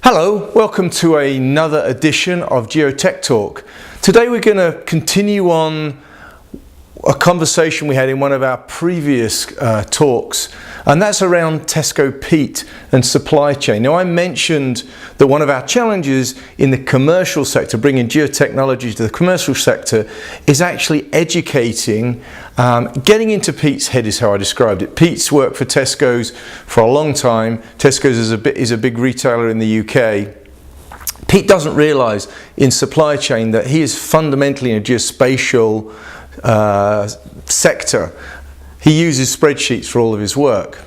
Hello, welcome to another edition of GeoTechTalk. Today we're going to continue on a conversation we had in one of our previous talks, and that's around Tesco peat and supply chain. Now, I mentioned that one of our challenges in the commercial sector, bringing geotechnology to the commercial sector, is actually educating, getting into peat's head is how I described it. Pete's worked for Tesco's for a long time. Tesco's is a big retailer in the UK. Pete doesn't realise in supply chain that he is fundamentally in a geospatial sector. He uses spreadsheets for all of his work.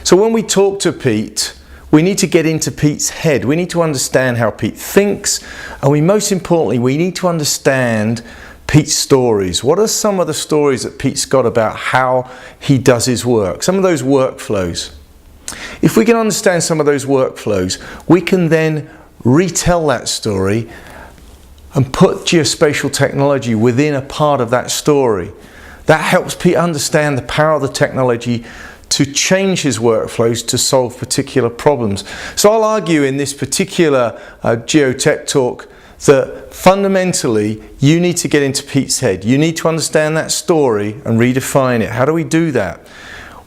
So when we talk to Pete, we need to get into Pete's head. We need to understand how Pete thinks, and most importantly, we need to understand Pete's stories. What are some of the stories that Pete's got about how he does his work? Some of those workflows. If we can understand some of those workflows, we can then retell that story and put geospatial technology within a part of that story. That helps Pete understand the power of the technology to change his workflows to solve particular problems. So I'll argue in this particular GeoTech talk that fundamentally you need to get into Pete's head. You need to understand that story and redefine it. How do we do that?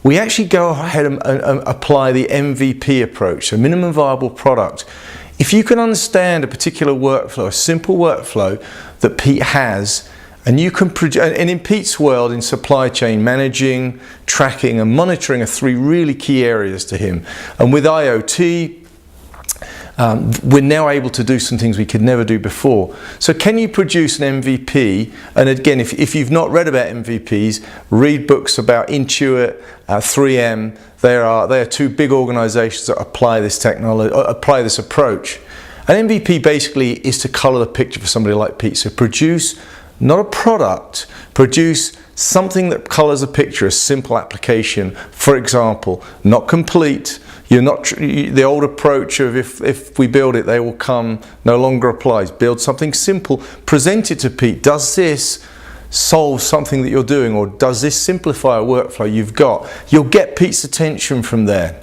We actually go ahead and apply the MVP approach, so minimum viable product. If you can understand a particular workflow, a simple workflow that Pete has, and you can produce, and in Pete's world, in supply chain, managing, tracking and monitoring are three really key areas to him. And with IoT, we're now able to do some things we could never do before. So can you produce an MVP? And again, if you've not read about MVPs, read books about Intuit, 3M. They are two big organizations that apply this technology, apply this approach. An MVP basically is to color the picture for somebody like Pete. So produce not a product, produce something that colors a picture, a simple application. For example, not complete. The old approach of if we build it, they will come no longer applies. Build something simple, present it to Pete. Does this solve something that you're doing, or does this simplify a workflow you've got? You'll get Pete's attention from there.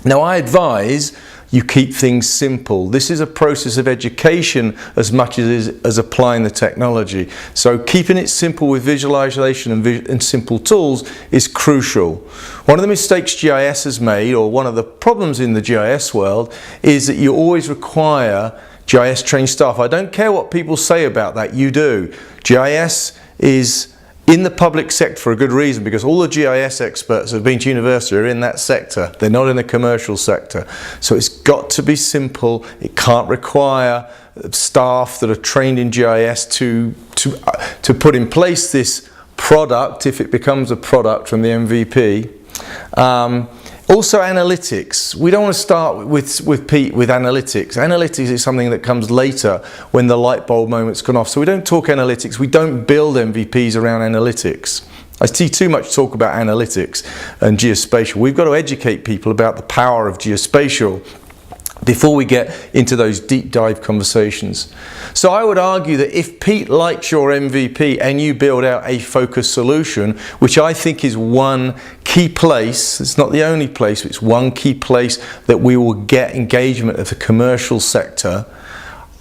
Now, I advise you keep things simple. This is a process of education as much as applying the technology. So keeping it simple with visualization and simple tools is crucial. One of the mistakes GIS has made, or one of the problems in the GIS world, is that you always require GIS trained staff. I don't care what people say about that, you do. GIS is in the public sector for a good reason, because all the GIS experts who have been to university are in that sector. They're not in the commercial sector. So it's got to be simple. It can't require staff that are trained in GIS to put in place this product, if it becomes a product from the MVP. Also analytics. We don't want to start with Pete with analytics. Analytics is something that comes later when the light bulb moment's gone off. So we don't talk analytics. We don't build MVPs around analytics. I see too much talk about analytics and geospatial. We've got to educate people about the power of geospatial before we get into those deep dive conversations. So I would argue that if Pete likes your MVP and you build out a focused solution, which I think is one key place, it's not the only place, it's one key place that we will get engagement of the commercial sector,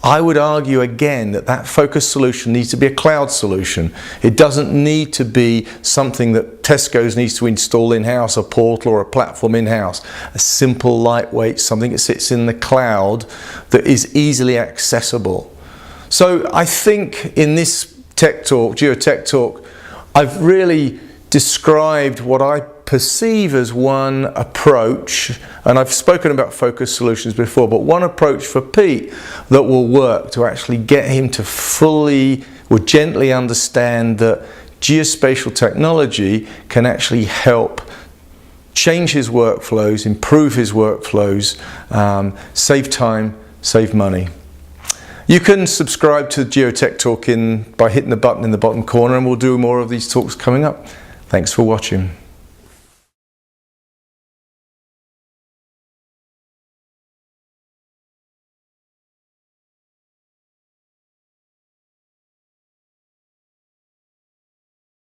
I would argue again that that focused solution needs to be a cloud solution. It doesn't need to be something that Tesco's needs to install in-house, a portal or a platform in-house. A simple, lightweight, something that sits in the cloud that is easily accessible. So I think in this tech talk, GeoTech talk, I've really described what I perceive as one approach, and I've spoken about focused solutions before, but one approach for Pete that will work to actually get him to fully or gently understand that geospatial technology can actually help change his workflows, improve his workflows, save time, save money. You can subscribe to GeoTech Talk by hitting the button in the bottom corner, and we'll do more of these talks coming up. Thanks for watching.